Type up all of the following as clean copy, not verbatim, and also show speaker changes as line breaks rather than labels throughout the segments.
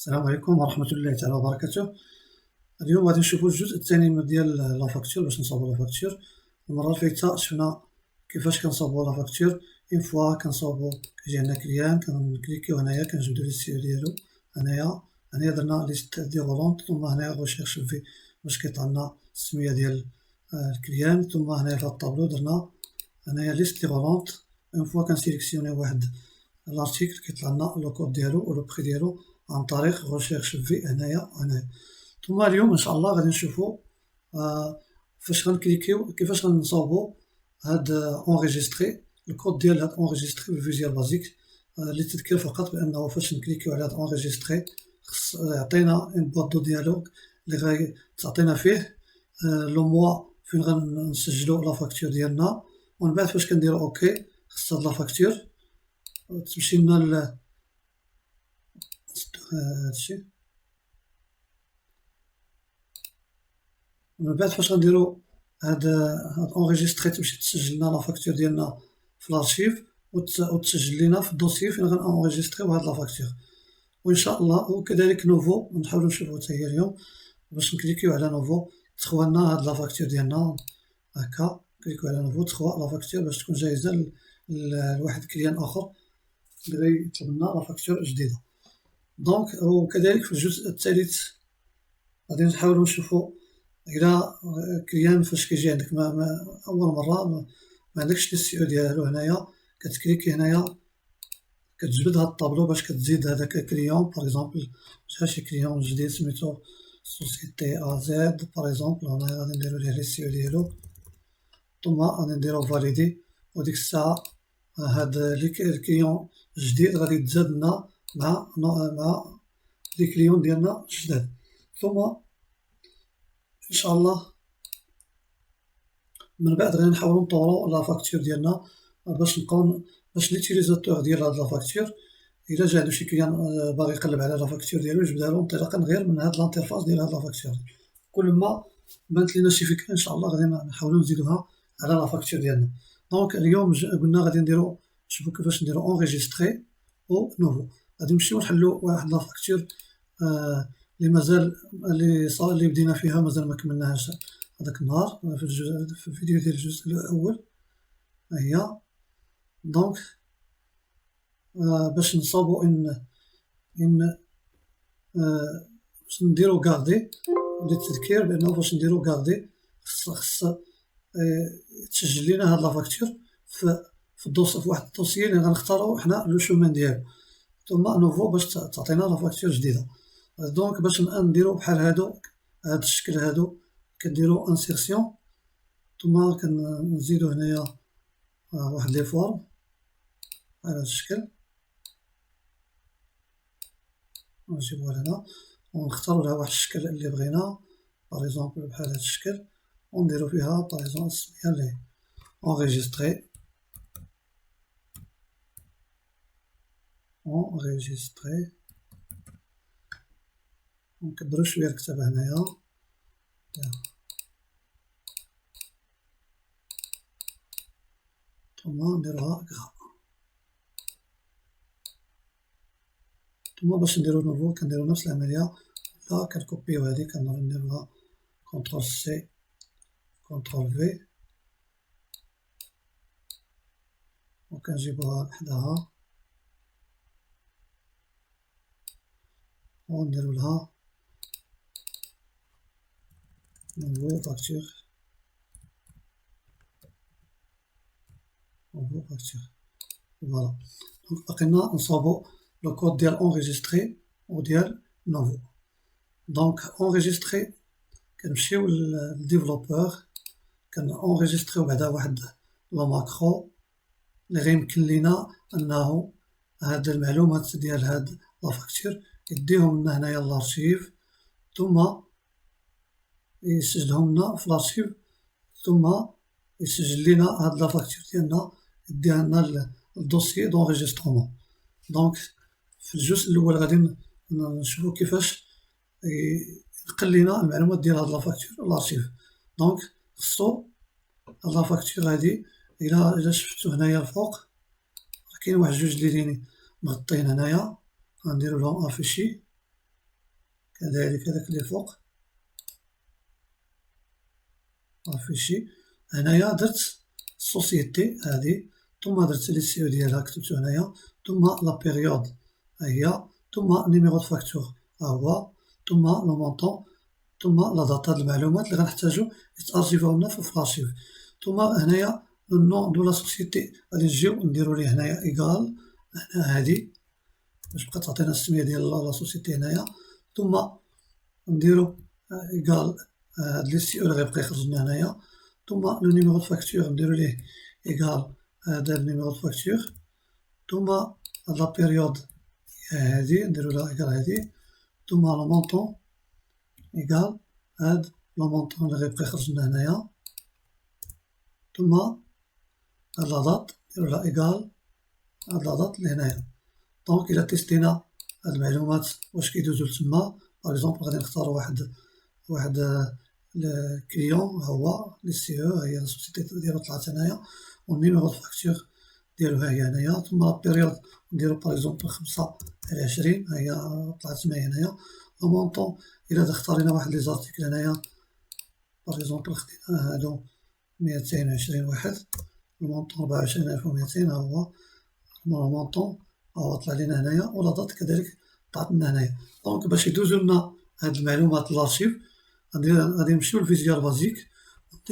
السلام عليكم ورحمة الله تعالى وبركاته. اليوم غادي نشوفو الجزء الثاني ديال لافاكتور باش نصاوبو لافاكتور. المرة الفايتة شفنا كيفاش كنصاوبو لافاكتور. اون فوا كنصاوبو كيجي عندنا كليان كنكليكيو هنايا كنجبدو ليستيو ديالو هنايا درنا ليست ديغولونط، ثم هنايا غوشيرش في باش كيطلعلنا السمية ديال الكليان، ثم هنايا في هاد الطابلو درنا هنايا ليست ديغولونط. اون فوا كنسيليكسيونيو واحد لارتيكل كيطلعلنا لو كود ديالو و لو بري ديالو عن طريق غوشيرش في هنايا. ثم اليوم ان شاء الله غادي نشوفو فاش غنكليكيو كيفاش غنصاوبو هاد اونغيجيستري الكود ديال هاد اونغيجيستري بالفيزيوال بازيك. للتذكير فقط بانه فاش نكليكيو على هاد اونغيجيستري خص يعطينا اون بواط دو ديالوغ اللي غتعطينا فيه لو موا فين غنسجلو لا فاكتور ديالنا، ومن بعد فاش كنديرو اوكي خص هاد لا فاكتور تمشي لنا هادشي. من بعد فاش غنديرو هاد اونغيجيستري تمشي تسجل لنا لا فاكتور ديالنا في الارشيف وتسجل لينا في الدوسيي فين غنونغيجيستريو هاد لا فاكتور. وان شاء الله وكذلك نوفو نحاولو نشوفو حتى هي اليوم باش نكليكيو على نوفو تخوى لنا هاد لا فاكتور ديالنا هكا. كليكيو على نوفو تخوى لا فاكتور باش تكون جاهزة لواحد كليان اخر اللي غيطلب لنا لا فاكتور جديدة. دونك وكذلك في الجزء الثالث غادي نحاولو نشوفو إلا كليان فاش كيجي عندك أول مرة معندكش ليستيو ديالو هنايا كتكليكي هنايا كتجبد هاد الطابلو باش كتزيد هداك كليون. باغ إكزومبل شحال شي كليون جديد سميتو سوسيتي زد باغ إكزومبل، هنايا غادي نديرو ليه ليستيو ديالو ثم غادي نديرو فاليدي، وديك الساعة هاد الكليون الجديد غادي يتزاد لنا مع لي كليون ديالنا الجداد. ثم ان شاء الله من بعد غادي نحاولو نطورو لا فاكتور ديالنا باش ليوتيليزاتور ديال هاد لا فاكتور الا جا عندو شي كليان باغي يقلب على لا فاكتور ديالو يجبدها انطلاقا غير من هاد لانترفاس ديال هاد لا فاكتور. كل ما بانت لينا شي فكرة ان شاء الله غادي نحاولو نزيدوها على لا فاكتور ديالنا. دونك اليوم قلنا غادي نشوفو كيفاش نديرو اونغيجيستري و نوفو. غادي نمشيو نحلو واحد لا فاكتور اللي مازال اللي بدينا فيها مازال ما كملناهاش هذاك النهار في الفيديو ديال الجزء الاول. هي دونك باش نصاوبو باش نديرو غاردي للتذكير بانه باش نديرو غاردي خص تسجل لينا هاد لا فاكتور في واحد الدوسيي اللي غنختارو حنا لو شومان ديالو، ثم نوفو باش تعطينا لا فاكتور جديده. دونك باش نديرو بحال هاد الشكل هادو كنديرو انسيرسيون ثم كنزيدو هنايا واحد لي فورم على هاد الشكل ونجيبوها لهنا ونختارو لها واحد الشكل اللي بغينا باغ اكزومبل بحال هاد الشكل ونديرو فيها باغ اكزومبل السمية اللي اونغيجيستري ونكبرو شوية الكتابة هنايا ثم نديروها كغا. ثم باش نديرو نوفو كنديرو نفس العملية لا كنكوبيو هادي كنديروها كونترول سي كونترول في وكنجيبوها حداها ونديرو لها نوفو فاكتور فوالا. دونك بقينا نصاوبو لو كود ديال اونغيجيستري و ديال نوفو. دونك اونغيجيستري كنمشيو للديفلوبور كنونغيجيستريو بعدا واحد لو ماكرو اللي غيمكن لينا انه هاد المعلومات ديال هاد لا فاكتور يديهم لنا هنايا لارشيف ثم يسجلهم لنا في الارشيف ثم يسجل لينا هاد لا فاكتور ديالنا يديها لنا الدوسيي دونغيجيسترومون. دونك في الجزء الاول غادي نشوفو كيفاش ينقل لينا المعلومات ديال هاد لا فاكتور لارشيف. دونك خصو هاد لا فاكتور هادي الا شفتو هنايا الفوق كاين واحد جوج ليني مغطين هنايا غنديرو لهم افيشي كذلك هذاك اللي فوق افيشي. هنايا درت السوسيتي هادي، ثم درت لي سي او ديالها كتبتو هنايا، ثم لا بيريود ها هي، ثم نيميرو دو فاكتور ها هو، ثم لو مونطون، ثم لا دات. هاد المعلومات اللي غنحتاجو يتارشيفاو لنا في الارشيف. ثم هنايا النون دو لا سوسيتي غادي نجيو نديرو ليه هنايا ايكال هنا هادي باش تبقى تعطينا السميه ديال لا سوسيتي هنايا، ثم نديرو ايكال هاد لي سي او اللي غيبقى يخرج لنا هنايا، ثم لو نيميرو دو فاكتور نديرو ليه ايكال هذا النيميرو دو فاكتور، ثم هاد لا بيريود هادي نديرو لها ايكال هادي، ثم لو مونطون ايكال هاد لو مونطون اللي غيبقى يخرج لنا هنايا، ثم هاد لا دات نديرو لها ايكال هاد لا دات اللي هنايا. دونك إلا تيستينا هاد المعلومات واش كيدوزو لتما، باغ اكزومبل غادي نختارو واحد الكليون ها هو لي سي او، ها هي لا سوسيتي ديالو طلعت هنايا، والنيميرو دو فاكتور ديالو ها هي هنايا، ثم لا بيريود نديرو باغ اكزومبل 5/20 ها هي طلعت معايا هنايا. لو مونطون إلا اختارينا واحد لي زارتيكل هنايا باغ اكزومبل خدينا هادو 220 واحد، المونطون 24200 ها هو المونطون ها هو طلع لينا هنايا، ولا دات كذلك طلعت لنا هنايا. دونك باش يدوزو لنا هاد المعلومات للارشيف غادي نمشيو لفيزيوال بازيك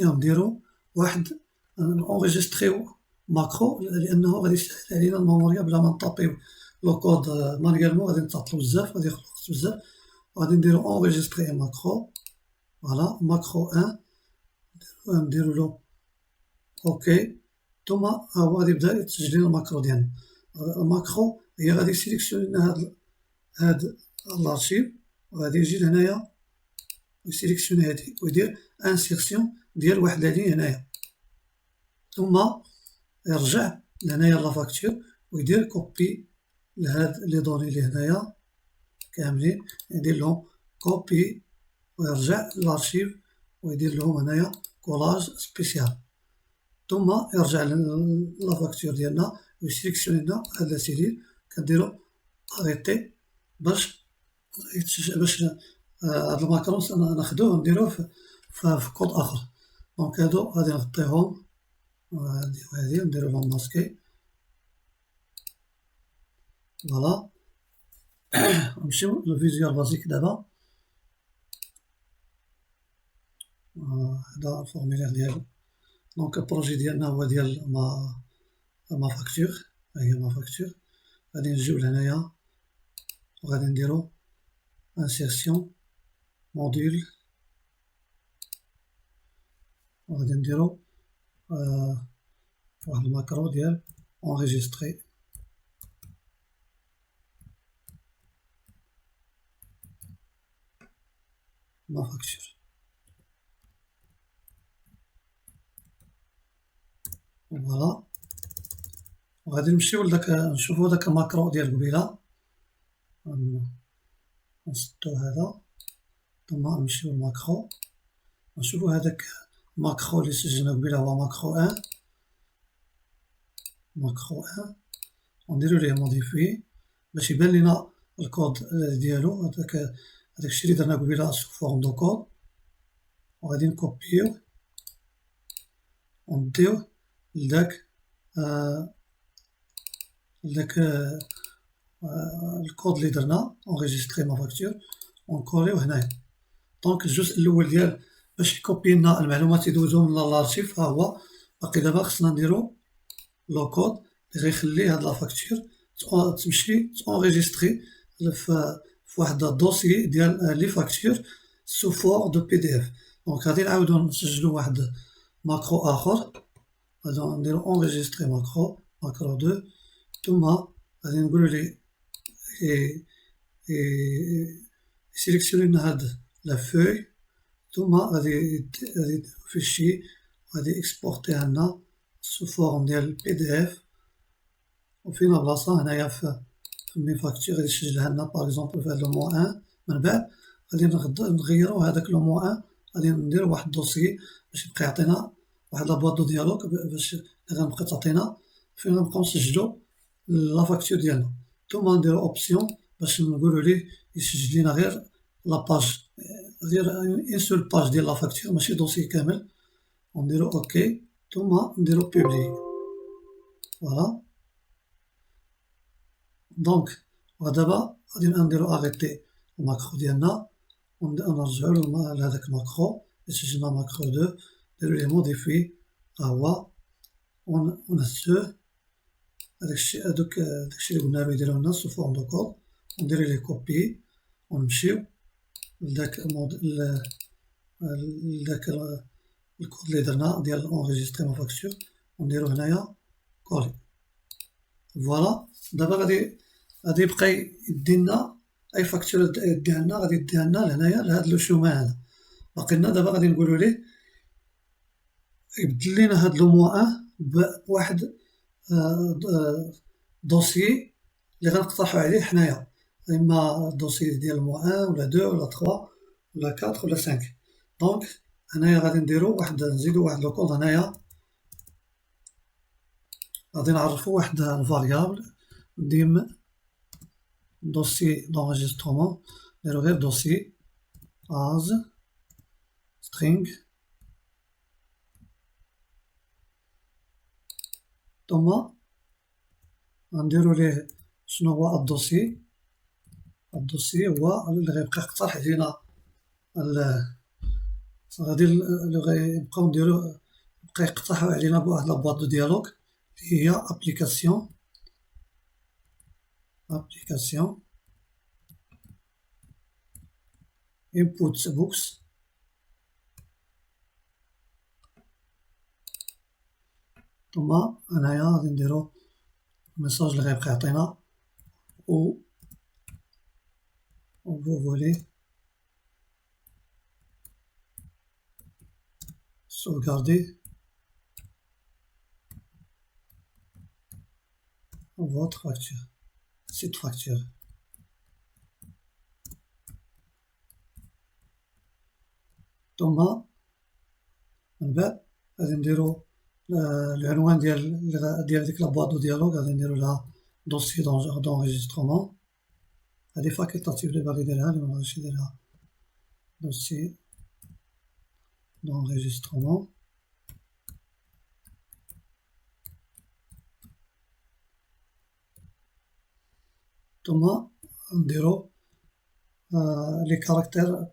نديرو واحد نونجيستريو ماكرو، لانه غادي يسهل علينا الميموريا بلا ما نطابيو لو كود مانيوالمون، غادي نتعطلو بزاف، غادي ياخد وقت بزاف. وغادي نديرو اونجيستري ماكرو، فوالا ماكرو 1 نديرو له اوكي، ثم ها هو غادي يبدا يتسجل لنا الماكرو ديالنا. الماكرو هي غادي يسيليكسيوني لنا هاد الارشيف، وغادي يجي لهنايا يسيليكسيوني هادي ويدير انسيرسيون ديال واحد لا لين هنايا، ثم يرجع لهنايا لا فاكتور ويدير كوبي لهاد لي دوني لي هنايا كاملين، يدير لهم كوبي ويرجع للارشيف ويدير لهم هنايا كولاج سبيسيال، ثم يرجع لا فاكتور ديالنا ويسيليكسيوني لنا هاد لا سيليل، كنديرو اريتي باش هاد الماكرون ناخدوه نديروه في كود اخر. دونك هادو غادي نغطيهم وهادي نديرو لهم ماسكي، فوالا. نمشيو للفيزيوال بازيك دابا. هذا الفورميلير ديالو. دونك البروجي ديالنا هو ديال ما فاكتور، ها هي ما فاكتور. غادي نجيو لهنايا وغادي نديرو انسيرسيون موديل، وغادي نديرو واحد الماكرو ديال انريجيستري ما فاكتور، فوالا. وغادي نمشيو لداك نشوفو داك الماكرو ديال قبيله، نسدو هذا، ثم نمشيو للماكرو نشوفو هذاك الماكرو اللي سجلنا قبيله هو ماكرو 1 ونديرو ليه موديفي باش يبان لينا الكود ديالو. هذاك الشيء اللي درنا قبيله سو فورم دو كود، وغادي نكوبيوه ونديوه لداك الكود اللي درنا انريجيستري ما فاكتور ونكوليوه هنايا. دونك الجزء الاول ديال باش يكوبي لنا المعلومات يدوزو من لارشيف ها هو باقي. دابا خصنا نديرو لو كود اللي غيخلي هاد لا فاكتور تمشي تونريجيستري في واحد الدوسي ديال لي فاكتور سو فور دو بي دي اف. دونك غادي نعاودو نسجلو واحد ماكرو اخر، غادي نديرو انريجيستري ماكرو 2، ثم غادي نقولو ليه يسيليكسيوني لنا هاد لا فوي، ثم غادي فيشي غادي اكسبورتيه لنا سو فورم ديال بي دي اف، وفينا بلاصه هنايا في مي فاكتور غادي يسجلها لنا باغ اكزومبل في هاد لو مو 1. من بعد غادي نغيرو هذاك لو مو 1، غادي نديرو واحد الدوسي باش يبقى يعطينا واحد لابواط دو ديالوغ باش غنبقى تعطينا فين غنبقاو نسجلو لا فاكتور ديالنا، ثم نديرو اوبسيون باش نقولو ليه يسجل لينا غير لاباج غير اون سول باج ديال لا فاكتور ماشي دوسي كامل، ونديرو اوكي ثم نديرو بوبليي. فوالا دونك ودابا غادي نديرو اغيتي الماكرو ديالنا ونرجعو لهداك الماكرو اللي سجلنا ماكرو 2 نديرو ليه موديفي ها هو ونهزوه هاداك الشي اللي قلنالو يديرو لنا سو فورم دو كود ونديرو ليه كوبي ونمشيو لداك الكود اللي درنا ديال اونغيجيستري ما فاكتور ونديرو هنايا كولي. فوالا دابا غادي يبقى يدينا اي فاكتور يديها لنا غادي يديها لنا لهنايا لهاد لو شومان هذا. باقي لنا دابا غادي نقولو ليه يبدل لينا هاد لو موان بواحد دوسيي اللي غنقترحو عليه حنايا، اما دوسيي ديال موان ولا دو ولا تخوا ولا كاتر ولا سانك. دونك هنايا غادي نديرو نزيدو واحد لو كود هنايا غادي نعرفو واحد الفاريابل ديم دوسي دونجسترومون نديرو غير دوسي از string ثم غنديرو ليه شنو هو الدوسي هو اللي غيبقى يقترح علينا غادي غيبقاو نديرو بقى يقترحو علينا بواحد لابواط دو ديالوغ اللي هي ابليكاسيون input بوكس ثم هنايا غادي نديرو الميساج اللي غيبقى يعطينا و vous voulez sauvegarder votre facture cette facture. ثم من بعد غادي نديرو العنوان ديال ديك لابواط دو ديالوغ غادي نديرو لها دوسي دونجسترومون هادي فاكولتاتيف اللي باغي يديرها اللي مبغاش يديرها دوسي دونجسترومون. ثم نديرو لي كاركتير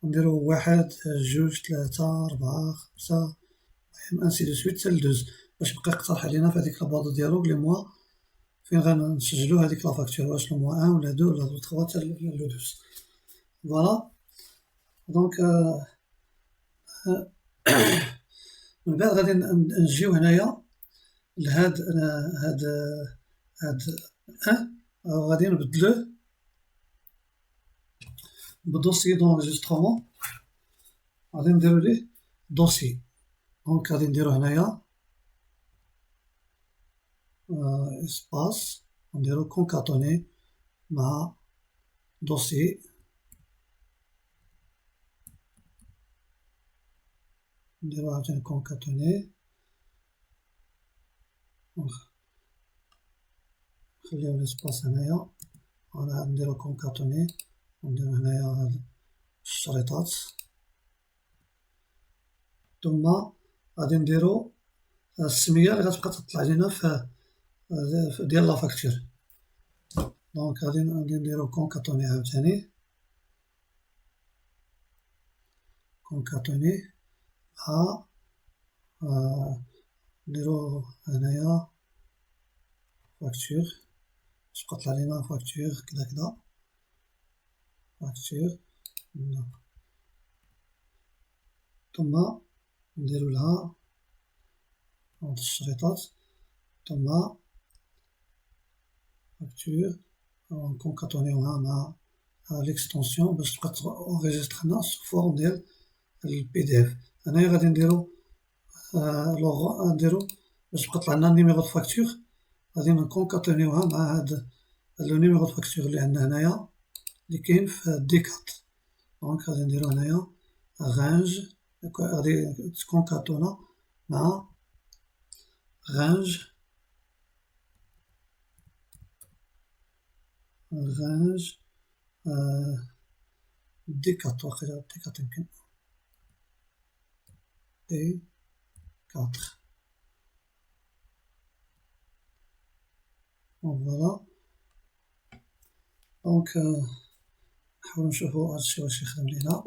نديرو 1 2 3 4 5 انسي دو سويت حتى ل12 باش يبقى يقترح علينا في هاديك لابواط ديالو لي موا فين غنسجلو هاديك لا فاكتور واش لو موا 1 ولا 2 ولا 3 حتى ل 12. فوالا دونك من بعد غادي نجيو هنايا لهاد غادي نبدلوه بدوسي دونجسترومون غادي نديرو ليه دوسي. دونك غادي نديرو هنايا اسباس نديرو كونكاتوني مع دوسي نديرو عاوتاني كونكاتوني نخليو ليسباس هنايا نديرو كونكاتوني ونديرو هنايا هاد الشريطات ثم غادي نديرو السميه اللي غتبقى تطلع لينا في ديال لا فاكتور. دونك غادي نديرو كونكاتوني عاوتاني كونكاتوني مع نديرو هنايا فاكتور باش تبقى تطلع لينا فاكتور كدا فاكتور ثم نديرو لها هاد الشريطات ثم فاكتور نكونكاتونيوها مع ليكستونسيون باش تبقى تونغيجيسترنا سو فورم ديال البي دي اف. هنايا غادي نديرو نديرو باش تبقى تطلع لنا النيميرو دو فاكتور غادي نكونكاتونيوها مع هاد لو نيميرو دو فاكتور اللي عندنا هنايا اللي كاين في ديكات. دونك غادي نديرو هنايا رانج غادي تكونكاتونا مع رانج دي 4 واقيلا دي 4 يمكن دي 4 فوالا. دونك نحاولو نشوفو هادشي واش يخدم لينا،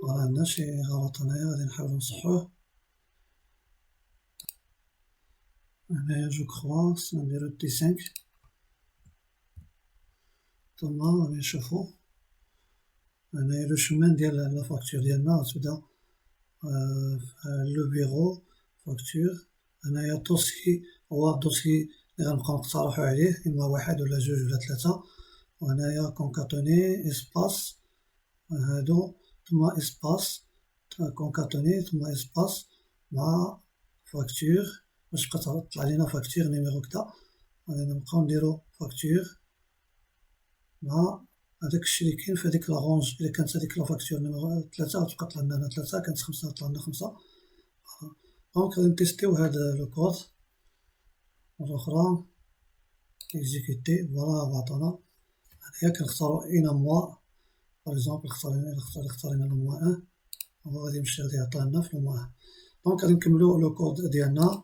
راه عندنا شي غلط هنايا غادي نحاولو نصحوه. هنايا جو كخوا خصنا نديرو دي 5 ثم غادي نشوفو هنايا لو شومان ديال لا فاكتور ديالنا غتبدا لو بيرو فاكتور. هنايا الدوسي هو الدوسي لي غنبقاو نقترحو عليه إما 1 ولا 2 ولا 3. وهنايا كونكاتوني إسباس هادو ثم إسباس كونكاتوني ثم إسباس مع فاكتور باش تبقى تطلع لينا فاكتور نيميرو كدا. غادي نبقاو نديرو فاكتور مع هداك الشي لي كاين في هاديك لاغونج. إلا كانت هاديك لا فاكتور نيميرو 3 غتبقى طلع لنا 3، كانت 5 غتطلع لنا 5. دونك غادي نتيستيو هاد لو كود مرة أخرى إكزيكوتي. فوالا عطانا هنايا كنختارو إنا موا باغ إكزومبل اختارينا لو موا 1 هو غادي يمشي غادي يعطينا في لو موا 1. دونك غادي نكملو لو كود ديالنا.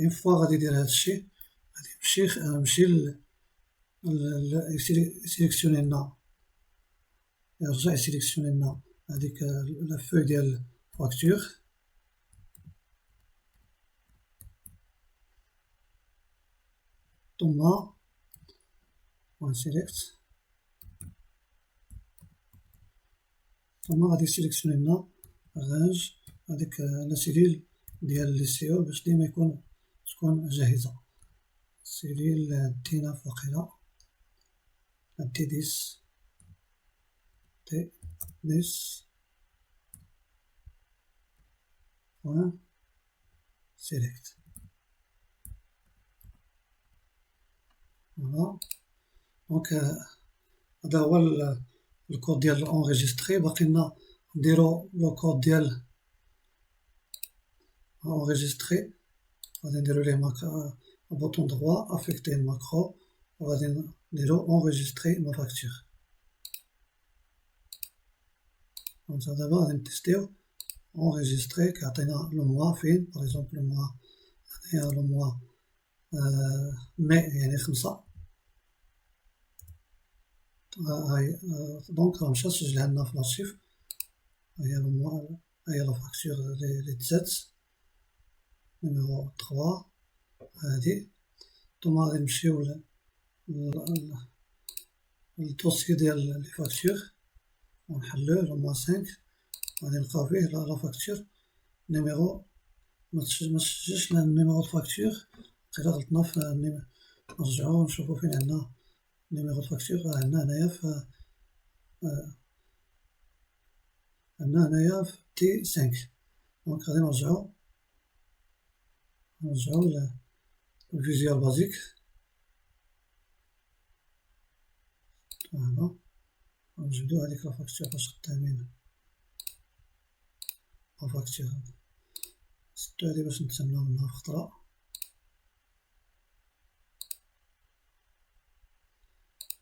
اون فوا غادي يدير هادشي غادي نمشي يسيليكسيوني لنا يرجع يسيليكسيوني لنا هاديك لا فوي ديال فاكتور ثم نسيليكت ثم غادي يسيليكسيوني لنا رانج هاديك لا سيليل ديال لي سي او باش ديما تكون جاهزة. سيليل دي 9 واقيلا دي 10 دي 10 بوان سيليكت. فوالا دونك هذا هو الكود ديال الانغيجيستري. باقي لنا نديرو لو كود ديال انغيجيستري. غادي نديرو ليه بوطون droit افيكتي الماكرو وغادي نديرو انغيجيستري ما فاكتور. دونك دابا غادي نتيستيو انغيجيستري كيعطينا لو موا فين باغ اكزومبل لو موا هنايا لو موا مي يعني 5. هاي دونك راه مشى سجلها لنا في لارشيف. هاهي لو موا هاهي لا فاكتور لي تزات نيميرو 3 هادي. ثم غادي نمشيو للدوسي ديال لي فاكتور ونحلوه لو موا 5. غادي نلقاو فيه لا فاكتور نيميرو متسجلش النيميرو د فاكتور قيلا غلطنا في نرجعو نشوفو فين عندنا نيميرو د فاكتور. عندنا هنايا في تي 5. دونك غادي نرجعو للفيزيوال بازيك. فوالا نجبدو هاديك لا فاكتور باش خدامين لا فاكتور نسدو هادي باش نتسناو منها في خطرة.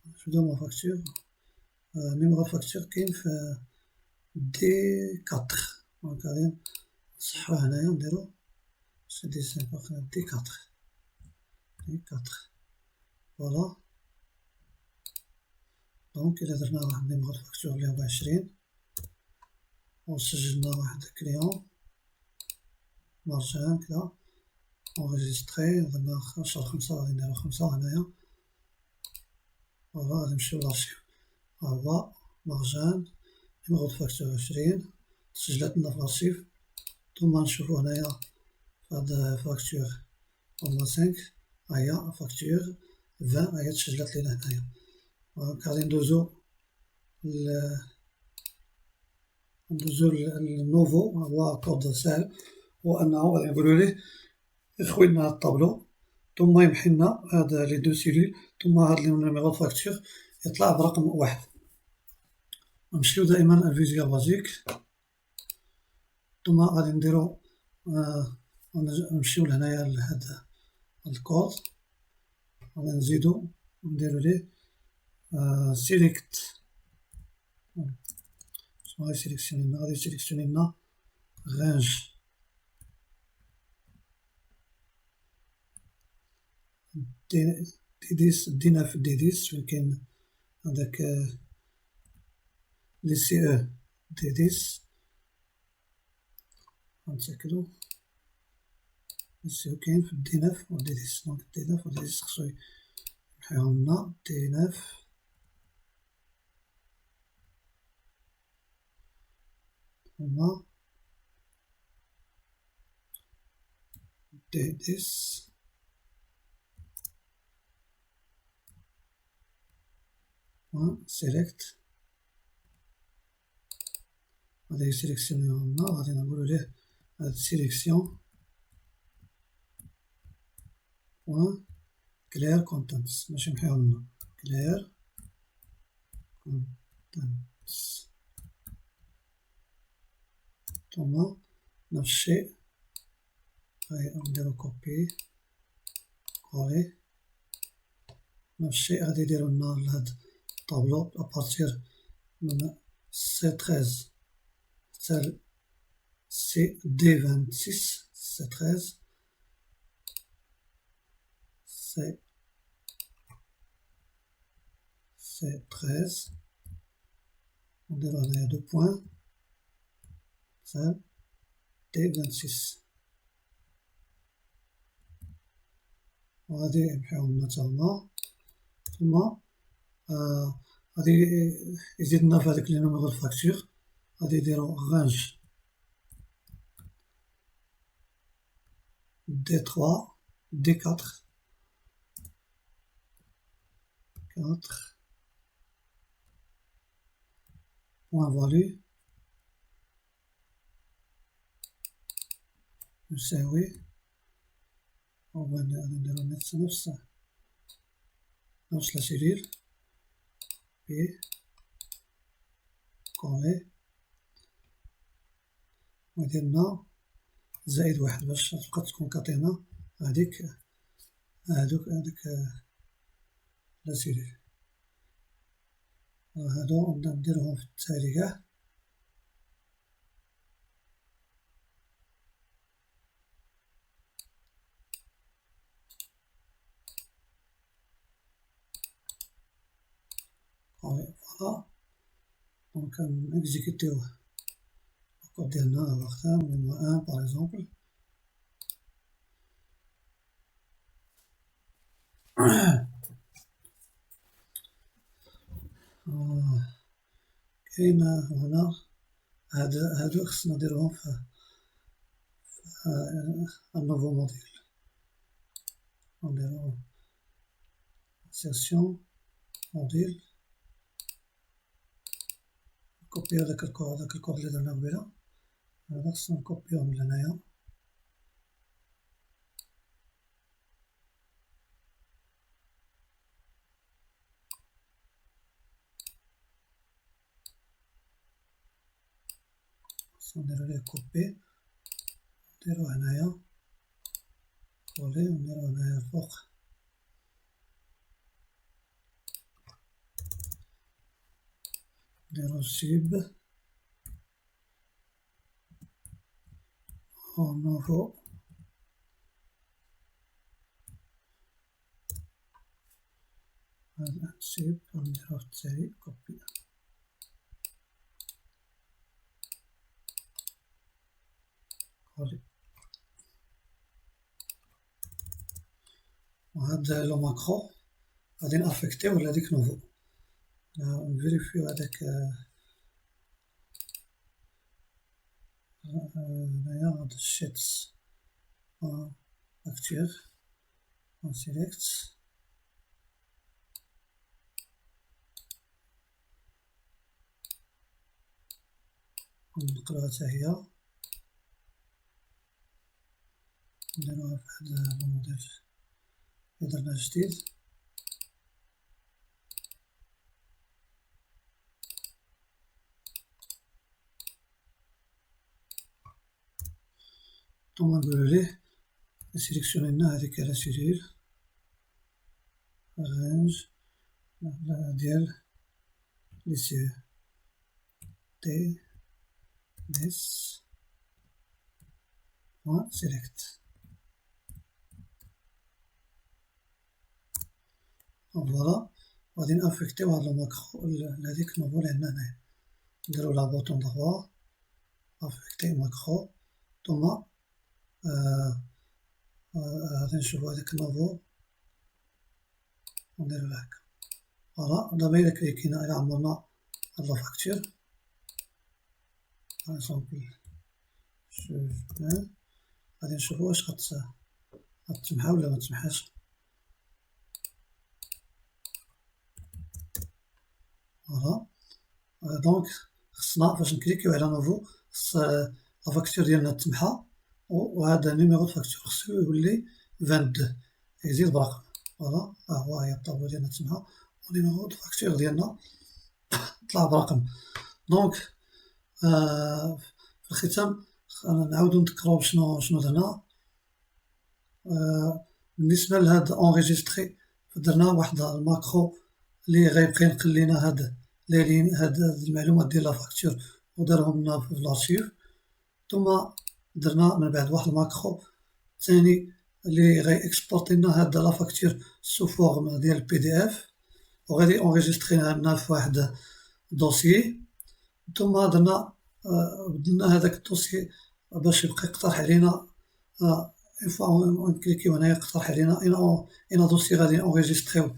نجبدو لا فاكتور نيميرو فاكتور كاين في دي 4. دونك غادي نصحوه هنايا نديرو سي دي 5 دي 4 دي 4. فوالا دونك إلا درنا واحد نيميرو فاكتور لي هو 20 وسجلنا واحد كليون مارجان كدا انغيجيستري درنا شهر 5 غادي نديرو 5 هنايا. فوالا غادي نمشيو لارشيف ها هو مارجان نيميرو فاكتور 20 تسجلات لنا في لارشيف. ثم نشوفو هنايا هاد فاكتور هما 5 هاهي فاكتور 20 هاهي تسجلات لينا هنايا. دونك غادي ندوزو للنوفو هو كود ساهل هو أنه غادي نقولو ليه يخوي لنا هاد الطابلو ثم يمحي لنا هاد لي دو سيلول ثم هاد نيميرو فاكتور يطلع برقم 1. نمشيو دائما لفيزيوال بازيك ثم غادي نديرو نمشيو لهنايا لهاد الكود غادي نديرو ليه سيليكت غادي يسيليكسيوني لنا رانج دينا في D10 فين كاين هداك لي سي او D10 غنتأكدو لي سي او كاين في D9 و D10 دونك D9 و D10 خصو يمحيهم لنا D9 هما D10 و select غادي يسيليكسيونيهم لنا غادي نقولو ليه هاد سيليكسيون بوان clear contents باش يمحيهم لنا clear contents ثم نفس الشيء غادي نديرو كوبي كولي نفس الشيء غادي يديرو لنا لهاد الطابلو أبارتير من C13 حتى D26 C13 C13 نديرو هنايا 2 بوان حتى D26 وغادي يمحيهم لنا تا هما ثم غادي يزيد لنا في هاداك لي نوميرو د فاكتور غادي يديرو رانج D3 D4 point value يساوي غادي نديرو نفس لا سيريل بي كولي وندير لنا زائد واحد باش تبقى تكون كاتينا هاديك هادوك لا سيريل وهادو نبدا نديرهم في التالي كاع فوالا دونك نكزيكوتيوه الكود ديالنا نختار نيميرو 1 باغ اكزومبل كاين هنا هادو خصنا نديروهم في النوفو موديل نديرو انسيرسيون موديل كوبي هداك الكود اللي درنا قبيله هذا خصنا نكوبيوه من هنايا خصنا نديرو ليه كوبي نديرو هنايا كولي ونديرو هنايا الفوق نديرو سيب أو نوفو هذا سيب ونديرو في التالي كوبي كولي وهاد لو ماكرو غادي نافيكتيو لهاديك نوفو نفيريفيو هداك هنايا هاد الشيتس فاكتور نسيليكت ونقلوها حتى هي نديروها في هاد الموديل اللي درنا جديد ثم نقولو ليه نسيليكسيوني لنا هاديك لا سيريل رانج ديال لي سي تي this select. فوالا غادي نافيكتيو هاد الماكرو لهاديك نوفو اللي عندنا هنايا، نديرو لا بوطون droit افيكتي ماكرو، ثم غادي نشوفو هاداك نوفو ونديرو هكا. فوالا دابا إلا كليكينا إلا عمرنا هاد لافاكتور باغ اكزومبل غادي نشوفو واش غتمحى ولا متمحاش. فوالا دونك خصنا فاش نكليكيو على نوفو خص لافاكتور ديالنا تمحى، وهذا نيميرو فاكتور خصو يولي 22 يزيد برقم. فوالا ها هو هي الطابلو ديالنا تمحى ونيميرو دو فاكتور ديالنا طلع برقم. دونك في الختام نعاودو نذكرو شنو درنا. بالنسبة لهاد اونغيجيستري درنا واحد الماكرو اللي غيبقى ينقل لينا هاد المعلومات ديال لافاكتور ودارهم لنا في الارشيف. ثم درنا من بعد واحد الماكرو ثاني اللي غيكسبورتي لنا هاد لافاكتور سو فورم ديال PDF وغادي اونغيجيستريها لنا في واحد دوسيي. ثم درنا بدلنا هذاك الدوسيي باش يبقى يقترح علينا نكليكيو هنايا يقترح علينا اين دوسي غادي اونغيجيستريو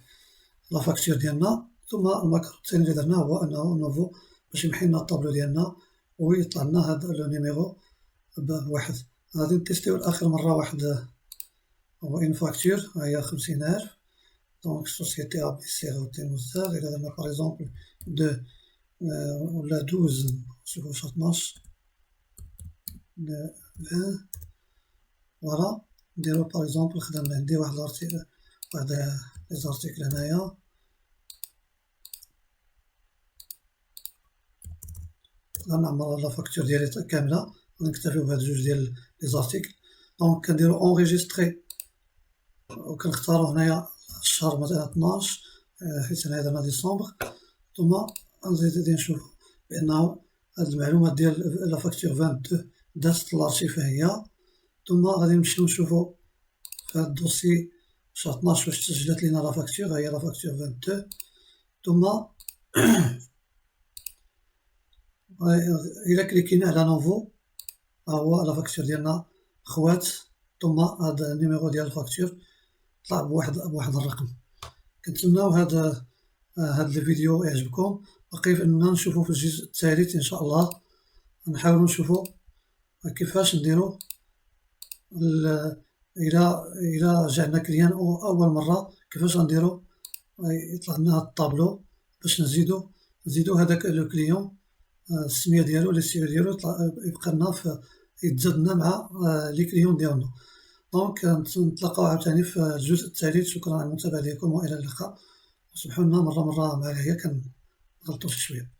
لا فاكتور ديالنا. ثم الماكرو الثاني اللي درناه هو انه نوفو باش يمحي لنا الطابلو ديالنا ويطلع لنا هاد لو نيميرو بواحد. غادي نتيستيو لاخر مره واحد هو اون فاكتور هي 50000 دونك سوسيتي ا بي سي روتي مزدار. الى درنا باغ اكزومبل دو ولا 12 نشوفو واش 12 20 فوالا نديرو باغ اكزومبل خدام عندي واحد لارتيكل واحد لي زارتيكل هنايا غنعمر لا فاكتور ديالي كامله ونكتفيو بهاد جوج ديال لي زارتيكل. دونك كنديرو اونغيجيستري وكنختارو هنايا الشهر مثلا 12 حيت هنايا درنا ديسمبر. ثم نزيد نشوفو بانه هاد المعلومات ديال لا فاكتور 22 دازت لارشيف هي. ثم غادي نمشيو نشوفو في هاد الدوسي شهر 12 واش تسجلت لينا لا فاكتور هي لا فاكتور 22. ثم إلا كليكينا على نوفو ها هو لا فاكتور ديالنا خوات. ثم هاد النيميرو ديال الفاكتور طلع بواحد الرقم. كنتمناو هاد الفيديو يعجبكم. بقي اننا نشوفو في الجزء الثالث ان شاء الله نحاولو نشوفو كيفاش نديرو الى جعلنا كليان اول مره كيفاش غنديرو يطلع لنا هاد الطابلو باش نزيدو هذاك لو كليون السميه ديالو لي سيرو ديالو يبقى لنا يتزاد لنا مع لي كليون ديالنا. دونك نتلاقاو عاوتاني في الجزء الثالث. شكرا على المتابعه ديالكم والى اللقاء. سمحوا لنا مره مع الهيا كنغلطوا شويه.